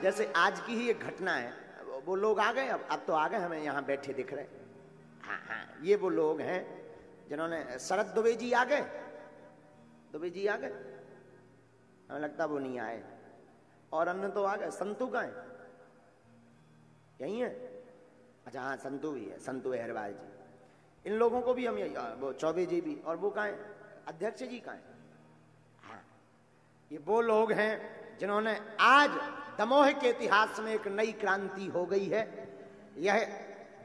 जैसे आज की ही एक घटना है, वो लोग आ गए, अब तो आ गए, हमें यहाँ बैठे दिख रहे। हाँ हाँ, ये वो लोग हैं जिन्होंने, शरद दुबे जी आ गए, दुबे जी आ गए, हमें लगता वो नहीं आए, और अन्य तो आ गए। संतू कहाँ है? यही है? अच्छा हाँ, संतू भी है, संतू अहरवाल जी। इन लोगों को भी हम, वो चौबे जी भी, और वो कहाँ है? अध्यक्ष जी कहाँ है? हाँ, ये वो लोग हैं जिन्होंने, आज दमोह के इतिहास में एक नई क्रांति हो गई है। यह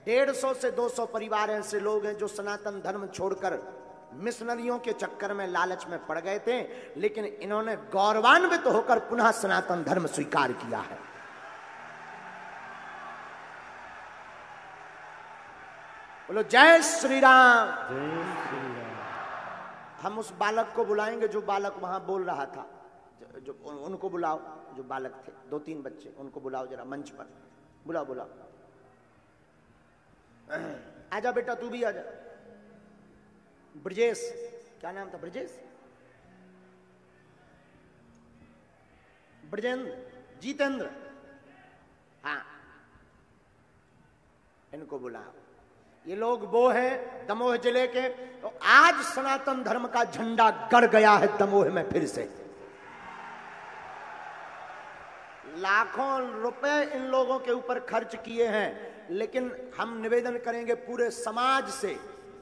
150 से 200 परिवार ऐसे लोग हैं जो सनातन धर्म छोड़कर मिशनरियों के चक्कर में, लालच में पड़ गए थे, लेकिन इन्होंने गौरवान्वित होकर पुनः सनातन धर्म स्वीकार किया है। बोलो जय श्री राम। जय श्री राम। हम उस बालक को बुलाएंगे जो बालक वहां बोल रहा था, जो उनको बुलाओ, जो बालक थे, 2-3 बच्चे, उनको बुलाओ जरा मंच पर, बुलाओ बुलाओ। आजा बेटा, तू भी आजा। ब्रजेश, क्या नाम था? ब्रजेश, ब्रजेंद्र, जीतेंद्र, हाँ, इनको बुलाओ। ये लोग वो हैं दमोह जिले के, तो आज सनातन धर्म का झंडा गड़ गया है दमोह में फिर से। लाखों रुपए इन लोगों के ऊपर खर्च किए हैं, लेकिन हम निवेदन करेंगे पूरे समाज से,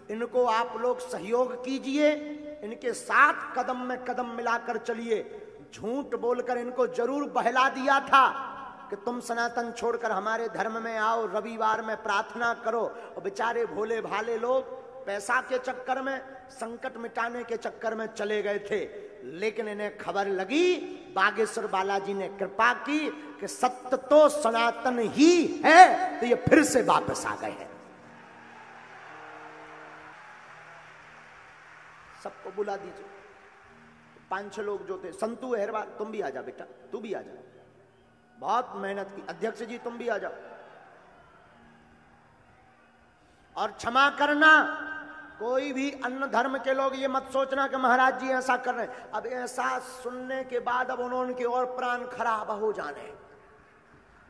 इनको आप लोग सहयोग कीजिए, इनके साथ कदम में कदम मिलाकर चलिए। झूठ बोलकर इनको जरूर बहला दिया था कि तुम सनातन छोड़कर हमारे धर्म में आओ, रविवार में प्रार्थना करो, और बेचारे भोले भाले लोग पैसा के चक्कर में, संकट मिटाने के चक्कर में चले गए थे। लेकिन इन्हें खबर लगी, बागेश्वर बालाजी ने कृपा की कि सत्य तो सनातन ही है, तो ये फिर से वापस आ गए हैं। सबको बुला दीजिए। 5-6 लोग जो थे, संतू अहरवाल, तुम भी आ जा बेटा, तू भी आ जा, बहुत मेहनत की। अध्यक्ष जी तुम भी आ जाओ। और क्षमा करना, कोई भी अन्य धर्म के लोग ये मत सोचना कि महाराज जी ऐसा कर रहे हैं। अब ऐसा सुनने के बाद अब उन्होंने और प्राण खराब हो जाने,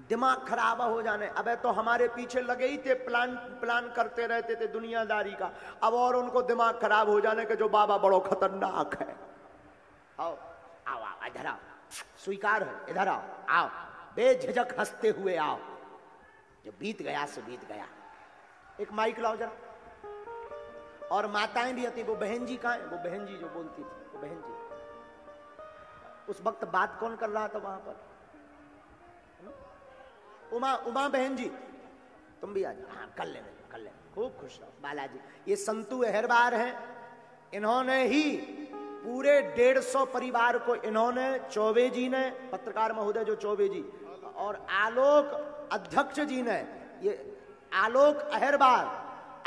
दिमाग खराब हो जाने। अब तो हमारे पीछे लगे ही थे, प्लान करते रहते थे दुनियादारी का, अब और उनको दिमाग खराब हो जाने के जो बाबा बड़ो खतरनाक है। आओ आओ आओ, इधर आओ, स्वीकार है, इधर आओ, आओ बेझिझक हंसते हुए आओ। जो बीत गया सो बीत गया। एक माइक लाओ जरा। और माताएं भी आती। वो बहन जी कहाँ है? वो बहन जी जो बोलती थी, वो बहन जी। उस वक्त बात कौन कर रहा था वहां पर? उमा, उमा बहन जी, तुम भी आ जाओ। हाँ, कर ले, खूब खुश रहो। बालाजी, ये संतू अहरवाल हैं, इन्होंने ही पूरे 150 परिवार को, इन्होंने, चौबे जी ने, पत्रकार महोदय जो चौबे जी, और आलोक अध्यक्ष जी ने, ये आलोक अहरवाल,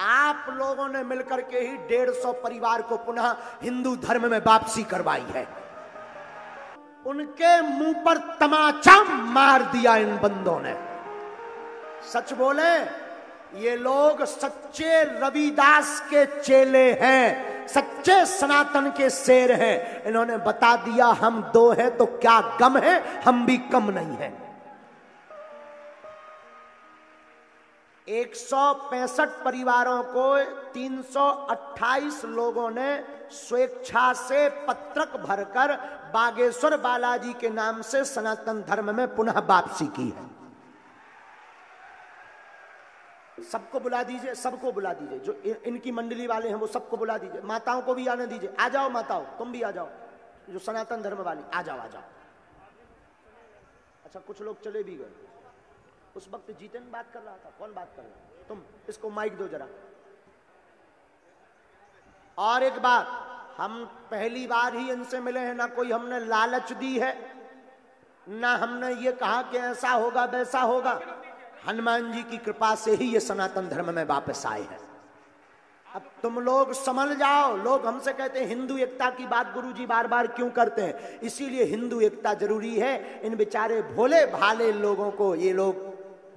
आप लोगों ने मिलकर के ही 150 परिवार को पुनः हिंदू धर्म में वापसी करवाई है। उनके मुंह पर तमाचा मार दिया इन बंदों ने। सच बोले, ये लोग सच्चे रविदास के चेले हैं, सच्चे सनातन के शेर हैं। इन्होंने बता दिया हम 2 हैं तो क्या गम है, हम भी कम नहीं हैं। 165 परिवारों को 328 लोगों ने स्वेच्छा से पत्रक भरकर बागेश्वर बालाजी के नाम से सनातन धर्म में पुनः वापसी की है। सबको बुला दीजिए, सबको बुला दीजिए, जो इनकी मंडली वाले हैं वो सबको बुला दीजिए। माताओं को भी आने दीजिए। आ जाओ माताओं, तुम भी आ जाओ, जो सनातन धर्म वाली, आ जाओ, आ जाओ। अच्छा, कुछ लोग चले भी गए। उस वक्त जीतन बात कर रहा था। कौन बात कर रहा है? तुम। इसको माइक दो जरा। और एक बात, हम पहली बार ही इनसे मिले हैं, ना कोई हमने लालच दी है, ना हमने ये कहा कि ऐसा होगा वैसा होगा। हनुमान जी की कृपा से ही ये सनातन धर्म में वापस आए हैं। अब तुम लोग समझ जाओ। लोग हमसे कहते हैं हिंदू एकता की बात गुरुजी बार बार क्यों करते हैं? इसीलिए हिंदू एकता जरूरी है। इन बेचारे भोले भाले लोगों को ये लोग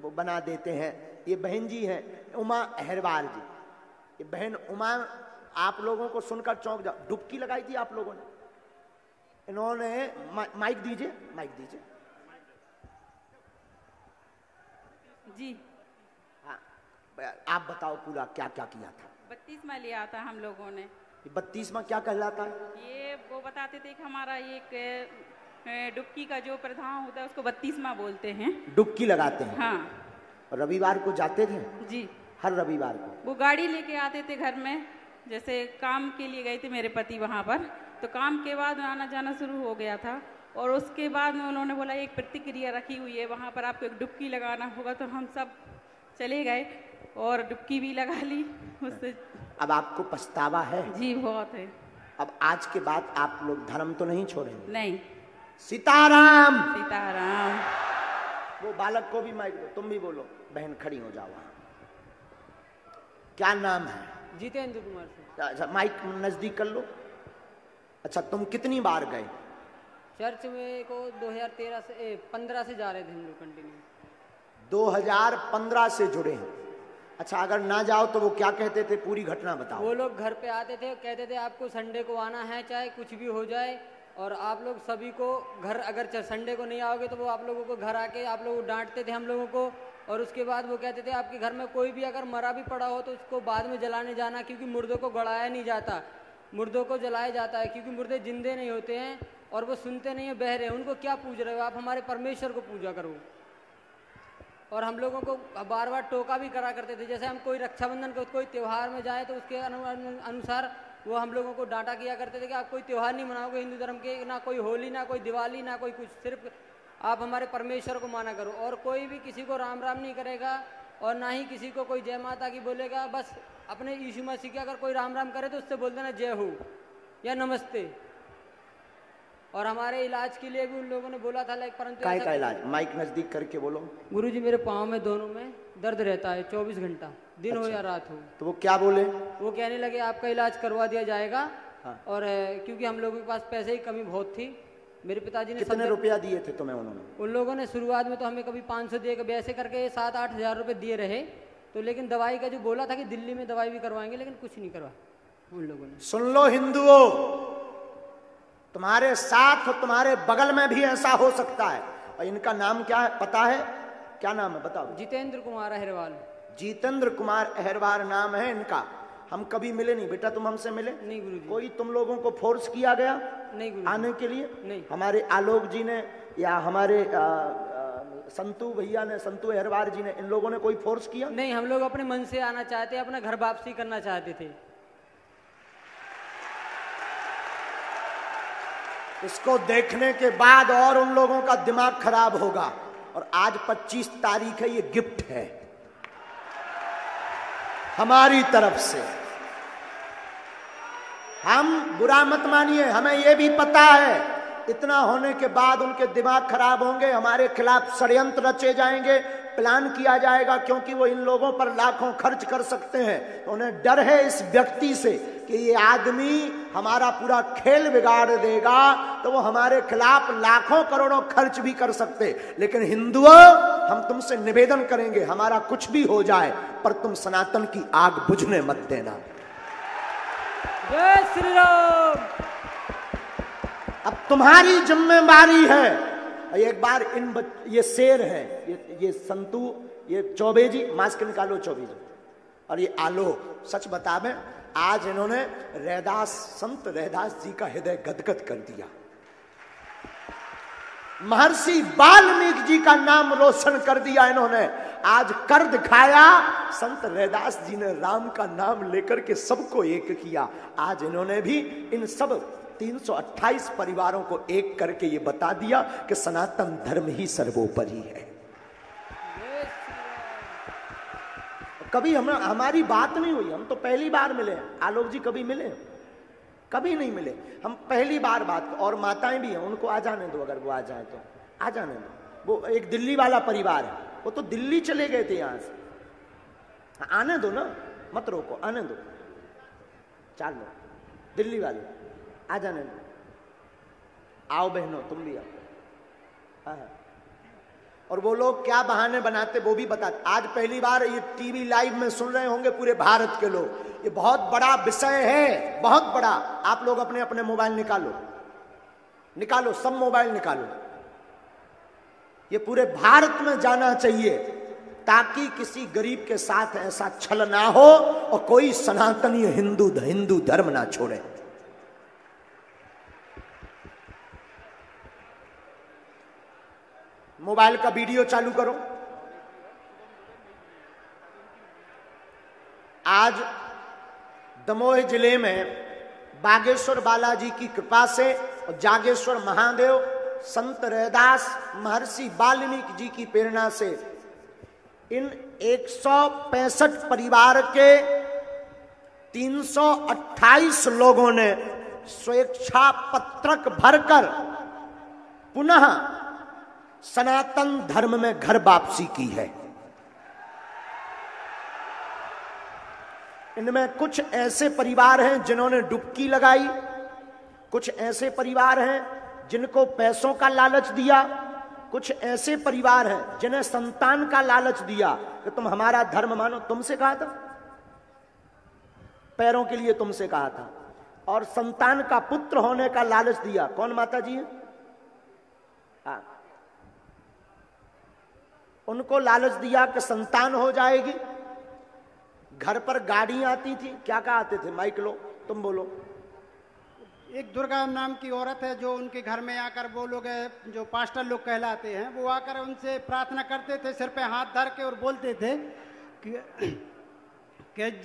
वो बना देते हैं। ये बहन जी हैं, उमा अहरवाल जी। ये बहन उमा, आप लोगों को सुनकर चौंक जाओ, डुबकी लगाई थी आप लोगों ने। इन्होंने माइक दीजिए, माइक दीजिए। जी। हाँ, आप बताओ पूरा क्या क्या किया था। 32वां लिया था हम लोगों ने। 32वां क्या कहलाता है? ये वो बताते थे कि हमारा एक डुबकी का जो प्रधान होता है उसको 32वां बोलते हैं। डुबकी लगाते हैं। हाँ। और रविवार को जाते थे? जी। हर रविवार को वो गाड़ी लेके आते थे घर में, जैसे काम के लिए गए थे मेरे पति वहाँ पर, तो काम के बाद आना जाना शुरू हो गया था। और उसके बाद में उन्होंने बोला एक प्रतिक्रिया रखी हुई है वहाँ पर, आपको एक डुबकी लगाना होगा। तो हम सब चले गए और डुबकी भी लगा ली उससे। अब आपको पछतावा है? जी बहुत है। अब आज के बाद आप लोग धर्म तो नहीं छोड़ेंगे? नहीं। सीताराम। सीताराम। वो बालक को भी माइक दो, तुम भी बोलो, बहन खड़ी हो जाओ। क्या नाम है? जितेंद्र कुमार से। अच्छा, माइक नजदीक कर लो। अच्छा, तुम कितनी बार गए चर्च में? को 2013 से 15 से जा रहे थे हम लोग कंटिन्यू। 2015 से जुड़े हैं। अच्छा, अगर ना जाओ तो वो क्या कहते थे, पूरी घटना बताओ। वो लोग घर पे आते थे, कहते थे आपको संडे को आना है, चाहे कुछ भी हो जाए, और आप लोग सभी को घर, अगर संडे को नहीं आओगे तो वो आप लोगों को घर आके आप लोगों को डांटते थे हम लोगों को। और उसके बाद वो कहते थे आपके घर में कोई भी अगर मरा भी पड़ा हो तो उसको बाद में जलाने जाना, क्योंकि मुर्दों को गड़ाया नहीं जाता, मुर्दों को जलाया जाता है, क्योंकि मुर्दे जिंदे नहीं होते हैं और वो सुनते नहीं है, बहरे, उनको क्या पूछ रहे हो आप, हमारे परमेश्वर को पूजा करो। और हम लोगों को बार बार टोका भी करा करते थे, जैसे हम कोई रक्षाबंधन को कोई त्यौहार में जाए तो उसके अनुसार वो हम लोगों को डांटा किया करते थे कि आप कोई त्यौहार नहीं मनाओगे हिंदू धर्म के, ना कोई होली, ना कोई दिवाली, ना कोई कुछ, सिर्फ आप हमारे परमेश्वर को माना करो। और कोई भी किसी को राम राम नहीं करेगा और ना ही किसी को कोई जय माता की बोलेगा। बस अपने यीशु मसीह के अगर कोई राम राम करे तो उससे बोल देना जय हो या नमस्ते। और हमारे इलाज के लिए भी उन लोगों ने बोला था, लाइक, परंतु काय का इलाज? माइक नजदीक करके बोलो। गुरुजी मेरे पाँव में दोनों में दर्द रहता है 24 घंटा, दिन हो या रात हो। तो वो क्या बोले? वो कहने लगे आपका इलाज करवा दिया जाएगा। हाँ। और क्योंकि हम लोगों के पास पैसे की कमी बहुत थी, मेरे पिताजी ने कितने रुपया दिए थे तुम्हें उन्होंने? उन लोगों ने शुरुआत में तो हमें कभी 500 दिए, कभी ऐसे करके 7-8 हज़ार रुपये दिए रहे। तो लेकिन दवाई का जो बोला था कि दिल्ली में दवाई भी करवाएंगे, लेकिन कुछ नहीं करवा उन लोगों ने। सुन लो हिंदुओं, तुम्हारे साथ और तुम्हारे बगल में भी ऐसा हो सकता है। और इनका नाम क्या है पता है? क्या नाम है बताओ? जितेंद्र कुमार अहिरवाल। जितेंद्र कुमार अहिरवाल नाम है इनका। हम कभी मिले नहीं बेटा, तुम हमसे मिले नहीं गुरुजी। कोई तुम लोगों को फोर्स किया गया नहीं गुरुजी। आने के लिए? नहीं। हमारे आलोक जी ने या हमारे संतू भैया ने, संतू अहिरवाल जी ने, इन लोगों ने कोई फोर्स किया? नहीं, हम लोग अपने मन से आना चाहते, अपना घर वापसी करना चाहते थे। इसको देखने के बाद और उन लोगों का दिमाग खराब होगा। और आज 25 तारीख है, ये गिफ्ट है हमारी तरफ से। हम बुरा मत मानिए, हमें यह भी पता है इतना होने के बाद उनके दिमाग खराब होंगे, हमारे खिलाफ षड्यंत्र रचे जाएंगे, प्लान किया जाएगा, क्योंकि वो इन लोगों पर लाखों खर्च कर सकते हैं। तो उन्हें डर है इस व्यक्ति से कि ये आदमी हमारा पूरा खेल बिगाड़ देगा, तो वो हमारे खिलाफ लाखों करोड़ों खर्च भी कर सकते। लेकिन हिंदुओं, हम तुमसे निवेदन करेंगे, हमारा कुछ भी हो जाए पर तुम सनातन की आग बुझने मत देना। जय श्री राम। अब तुम्हारी जिम्मेदारी है। एक बार ये शेर है, ये संतू, ये चौबे जी, मास्क निकालो चौबे जी, और ये आलोक, सच बतावे आज इन्होंने रैदास, संत रैदास जी का हृदय गदगद कर दिया। महर्षि वाल्मीकि जी का नाम रोशन कर दिया इन्होंने। आज कर दिखाया। संत रैदास जी ने राम का नाम लेकर के सबको एक किया। आज इन्होंने भी इन सब 328 परिवारों को एक करके ये बता दिया कि सनातन धर्म ही सर्वोपरि है। कभी हमारी बात नहीं हुई, हम तो पहली बार मिले। आलोक जी कभी मिले? कभी नहीं मिले, हम पहली बार बात। और माताएं भी हैं, उनको आ जाने दो, अगर वो आ जाए तो आ जाने दो। वो एक दिल्ली वाला परिवार है, वो तो दिल्ली चले गए थे यहां से। आने दो ना, मत रोको, आने दो। चार लोग दिल्ली वाले आ जाने दो। आओ बहनों, तुम भी आओ। हाँ। और वो लोग क्या बहाने बनाते वो भी बताते। आज पहली बार ये टीवी लाइव में सुन रहे होंगे पूरे भारत के लोग। ये बहुत बड़ा विषय है, बहुत बड़ा। आप लोग अपने अपने मोबाइल निकालो, निकालो, सब मोबाइल निकालो। ये पूरे भारत में जाना चाहिए ताकि किसी गरीब के साथ ऐसा छल ना हो और कोई सनातनी हिंदू धर्म ना छोड़े। मोबाइल का वीडियो चालू करो। आज दमोह जिले में बागेश्वर बालाजी की कृपा से और जागेश्वर महादेव, संत रैदास, महर्षि वाल्मीकि जी की प्रेरणा से इन 165 परिवार के 328 लोगों ने स्वेच्छा पत्रक भरकर पुनः सनातन धर्म में घर वापसी की है। इनमें कुछ ऐसे परिवार हैं जिन्होंने डुबकी लगाई, कुछ ऐसे परिवार हैं जिनको पैसों का लालच दिया, कुछ ऐसे परिवार हैं जिन्हें संतान का लालच दिया कि तुम हमारा धर्म मानो। तुमसे कहा था, पैरों के लिए तुमसे कहा था, और संतान का पुत्र होने का लालच दिया। कौन माता जी है? हाँ, उनको लालच दिया कि संतान हो जाएगी। घर पर गाड़ी आती थी, क्या कहा आते थे? माइक लो, तुम बोलो। एक दुर्गा नाम की औरत है जो उनके घर में आकर वो लोग जो पास्टर लोग कहलाते हैं, वो आकर उनसे प्रार्थना करते थे, सिर पे हाथ धर के, और बोलते थे कि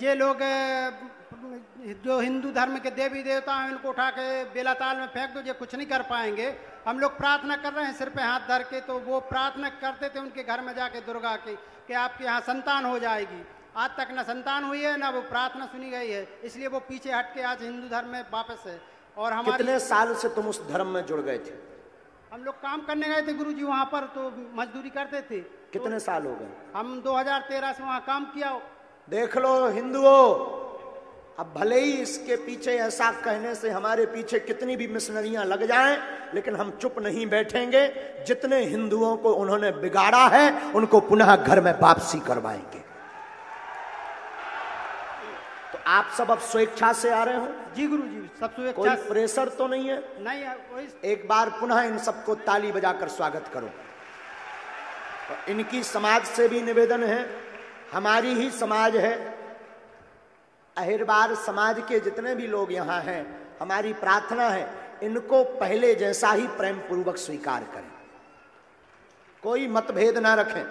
ये लोग जो हिंदू धर्म के देवी देवता हैं उनको उठा के बेलाताल में फेंक दो, ये कुछ नहीं कर पाएंगे। हम लोग प्रार्थना कर रहे हैं सिर पे हाथ धर के। तो वो प्रार्थना करते थे उनके घर में जाके दुर्गा की कि आपके यहाँ संतान हो जाएगी। आज तक न संतान हुई है, ना वो प्रार्थना सुनी गई है, इसलिए वो पीछे हट के आज हिंदू धर्म में वापस है। और हमारे कितने साल से तुम उस धर्म में जुड़ गए थे? हम लोग काम करने गए थे गुरुजी वहाँ पर, तो मजदूरी करते थे। कितने साल हो गए? हम 2013 से वहाँ काम किया। देख लो हिंदुओं, अब भले ही इसके पीछे ऐसा कहने से हमारे पीछे कितनी भी मिशनरियां लग जाएं, लेकिन हम चुप नहीं बैठेंगे। जितने हिंदुओं को उन्होंने बिगाड़ा है उनको पुनः घर में वापसी करवाएंगे। तो आप सब अब स्वेच्छा से आ रहे हो? जी गुरुजी, सब स्वेच्छा। कोई प्रेशर तो नहीं है? नहीं है। एक बार पुनः इन सबको ताली बजाकर स्वागत करो। और इनकी समाज से भी निवेदन है, हमारी ही समाज है, अहिरबार समाज के जितने भी लोग यहाँ हैं, हमारी प्रार्थना है इनको पहले जैसा ही प्रेम पूर्वक स्वीकार करें। कोई मतभेद ना रखें,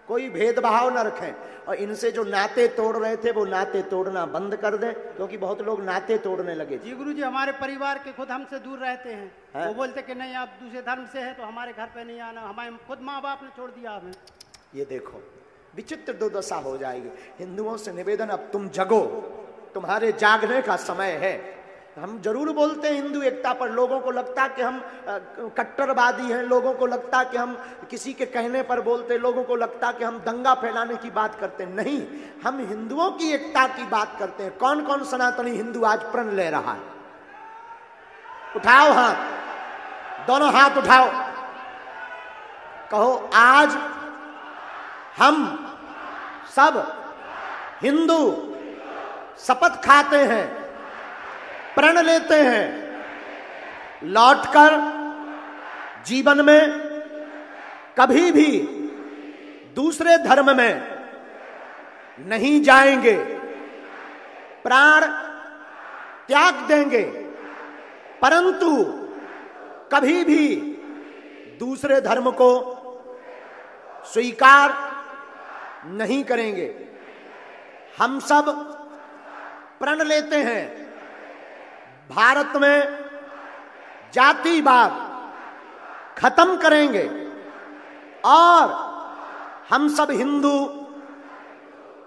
कोई भेदभाव ना रखें, और इनसे जो नाते तोड़ रहे थे वो नाते तोड़ना बंद कर दें, क्योंकि बहुत लोग नाते तोड़ने लगे। जी गुरुजी, हमारे परिवार के खुद हमसे दूर रहते हैं है? वो बोलते कि नहीं आप दूसरे धर्म से हैं तो हमारे घर पे नहीं आना, हमारे खुद माँ बाप ने छोड़ दिया हमें। ये देखो विचित्र दुर्दशा हो जाएगी। हिंदुओं से निवेदन, अब तुम जगो, तुम्हारे जागने का समय है। हम जरूर बोलते हैं हिंदू एकता पर, लोगों को लगता कि हम कट्टरवादी हैं, लोगों को लगता कि हम किसी के कहने पर बोलते, लोगों को लगता कि हम दंगा फैलाने की बात करते। नहीं, हम हिंदुओं की एकता की बात करते हैं। कौन कौन सनातनी हिंदू आज प्रण ले रहा है? उठाओ हाथ, दोनों हाथ उठाओ, कहो आज हम सब हिंदू शपथ खाते हैं, प्रण लेते हैं, लौटकर जीवन में कभी भी दूसरे धर्म में नहीं जाएंगे, प्राण त्याग देंगे, परंतु कभी भी दूसरे धर्म को स्वीकार नहीं करेंगे। हम सब प्रण लेते हैं भारत में जातिवाद खत्म करेंगे और हम सब हिंदू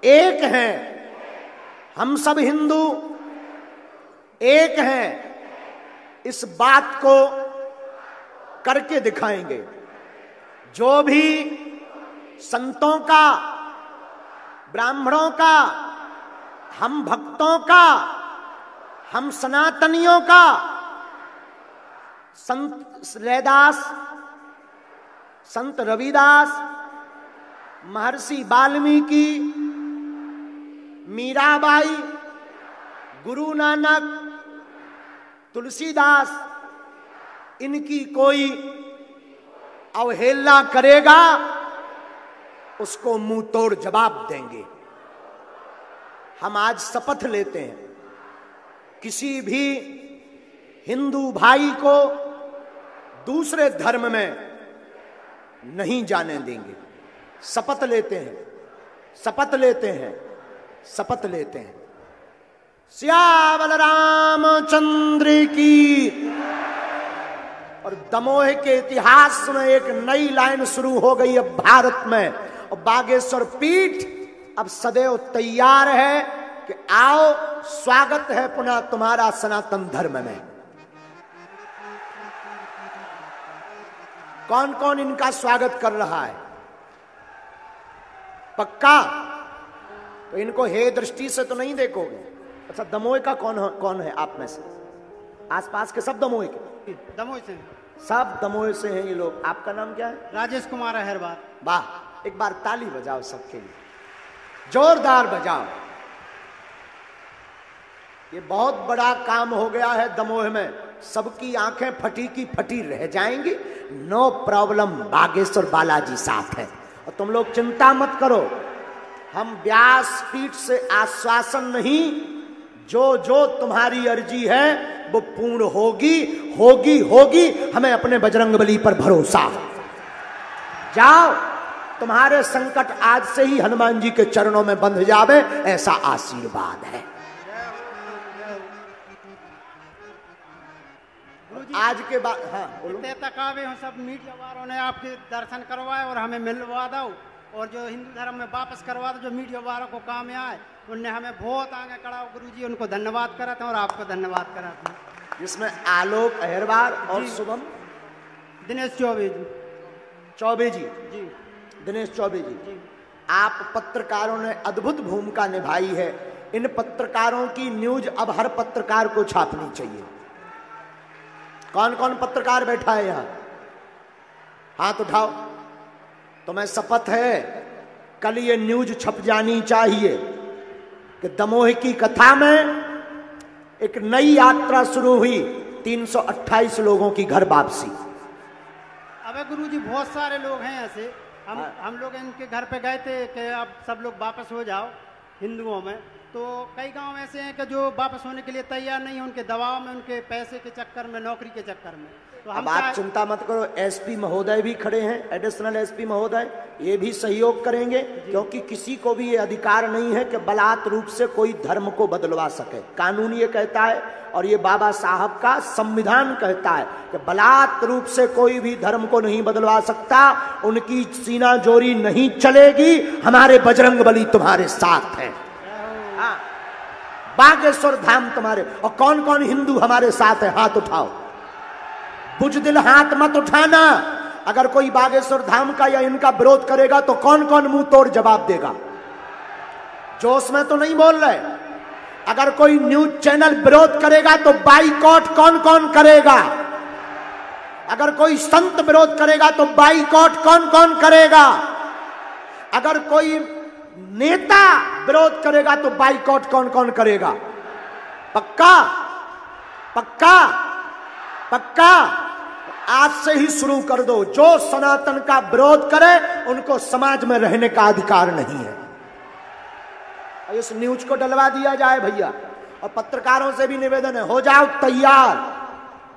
एक हैं, हम सब हिंदू एक हैं, इस बात को करके दिखाएंगे। जो भी संतों का, ब्राह्मणों का, हम भक्तों का, हम सनातनियों का, संत रैदास, संत रविदास, महर्षि वाल्मीकि, मीराबाई, गुरु नानक, तुलसीदास, इनकी कोई अवहेलना करेगा उसको मुंह तोड़ जवाब देंगे। हम आज शपथ लेते हैं, किसी भी हिंदू भाई को दूसरे धर्म में नहीं जाने देंगे। शपथ लेते हैं, शपथ लेते हैं, शपथ लेते हैं। सियावर रामचंद्र की। और दमोह के इतिहास में एक नई लाइन शुरू हो गई अब भारत में, और बागेश्वर पीठ अब सदैव तैयार है कि आओ, स्वागत है पुनः तुम्हारा सनातन धर्म में। कौन कौन इनका स्वागत कर रहा है? पक्का? तो इनको हे दृष्टि से तो नहीं देखोगे। अच्छा, दमोह का कौन है आप में से? आसपास के सब दमोह के? दमोह से। सब दमोह से हैं ये लोग। आपका नाम क्या है? राजेश कुमार अहरवार। वाह, एक बार ताली बजाओ सबके लिए, जोरदार बजाओ। ये बहुत बड़ा काम हो गया है दमोह में। सबकी आंखें फटी की फटी रह जाएंगी। नो प्रॉब्लम, बागेश्वर बालाजी साथ है। और तुम लोग चिंता मत करो, हम व्यास पीठ से आश्वासन नहीं, जो जो तुम्हारी अर्जी है वो पूर्ण होगी, होगी, होगी। हमें अपने बजरंगबली पर भरोसा। जाओ, तुम्हारे संकट आज से ही हनुमान जी के चरणों में बंध जावे, ऐसा आशीर्वाद है। आज के बाद हाँ बोलो। तक आवे हो, सब मीडिया वालों ने आपके दर्शन करवाए और हमें मिलवा दो, और जो हिंदू धर्म में वापस करवा दो, जो मीडिया वालों को काम आए, उनने हमें बहुत आगे कड़ा। गुरुजी उनको धन्यवाद कराते हैं और आपको धन्यवाद कराते हैं। जिसमें आलोक अहिरवार और शुभम दिनेश चौबे जी। चौबे जी जी, दिनेश चौबे जी, आप पत्रकारों ने अद्भुत भूमिका निभाई है। इन पत्रकारों की न्यूज अब हर पत्रकार को छापनी चाहिए। कौन कौन पत्रकार बैठा है यहां? हाथ उठाओ। तुम्हें शपथ है कल ये न्यूज छप जानी चाहिए कि दमोह की कथा में एक नई यात्रा शुरू हुई, 328 लोगों की घर वापसी। अबे गुरुजी बहुत सारे लोग हैं ऐसे। हम लोग इनके घर पे गए थे कि अब सब लोग वापस हो जाओ हिंदुओं में। तो कई गांव ऐसे हैं कि जो वापस होने के लिए तैयार नहीं है, उनके दबाव में, उनके पैसे के चक्कर में, नौकरी के चक्कर में। तो अब आप चिंता मत करो, एसपी महोदय भी खड़े हैं, एडिशनल एसपी महोदय, ये भी सहयोग करेंगे, क्योंकि किसी को भी ये अधिकार नहीं है कि बलात् रूप से कोई धर्म को बदलवा सके। कानून ये कहता है और ये बाबा साहब का संविधान कहता है कि बलात् रूप से कोई भी धर्म को नहीं बदलवा सकता। उनकी सीना जोरी नहीं चलेगी। हमारे बजरंगबली तुम्हारे साथ हैं। हाँ, बागेश्वर धाम तुम्हारे। और कौन कौन हिंदू हमारे साथ है? हाथ उठाओ। बुजदिल हाथ मत उठाना। अगर कोई बागेश्वर धाम का या इनका विरोध करेगा तो कौन कौन मुंह तोड़ जवाब देगा? जोश में तो नहीं बोल रहे। अगर कोई न्यूज चैनल विरोध करेगा तो बाइकॉट कौन कौन करेगा? अगर कोई संत विरोध करेगा तो बाइकॉट कौन कौन करेगा? अगर कोई नेता विरोध करेगा तो बाइकॉट कौन कौन करेगा? पक्का? पक्का? पक्का? आज से ही शुरू कर दो। जो सनातन का विरोध करे उनको समाज में रहने का अधिकार नहीं है। इस न्यूज को डलवा दिया जाए भैया। और पत्रकारों से भी निवेदन है, हो जाओ तैयार।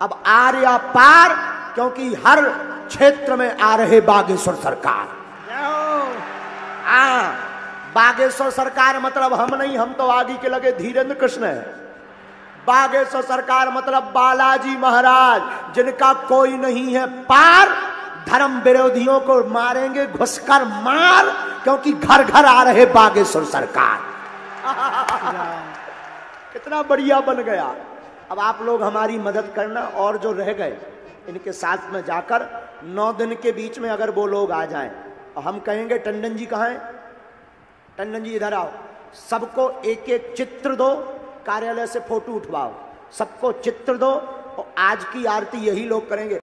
अब आर या पार, क्योंकि हर क्षेत्र में आ रहे बागेश्वर सरकार। बागेश्वर सरकार मतलब हम नहीं, हम तो आगे के लगे धीरेन्द्र कृष्ण है। बागेश्वर सरकार मतलब बालाजी महाराज, जिनका कोई नहीं है पार। धर्म विरोधियों को मारेंगे घुसकर मार, क्योंकि घर घर आ रहे बागेश्वर सरकार। कितना बढ़िया बन गया। अब आप लोग हमारी मदद करना, और जो रह गए इनके साथ में जाकर 9 दिन के बीच में अगर वो लोग आ जाएं और हम कहेंगे टंडन जी कहाँ हैं? टंडन जी इधर आओ। सबको एक एक चित्र दो, कार्यालय से फोटो उठवाओ, सबको चित्र दो, और आज की आरती यही लोग करेंगे।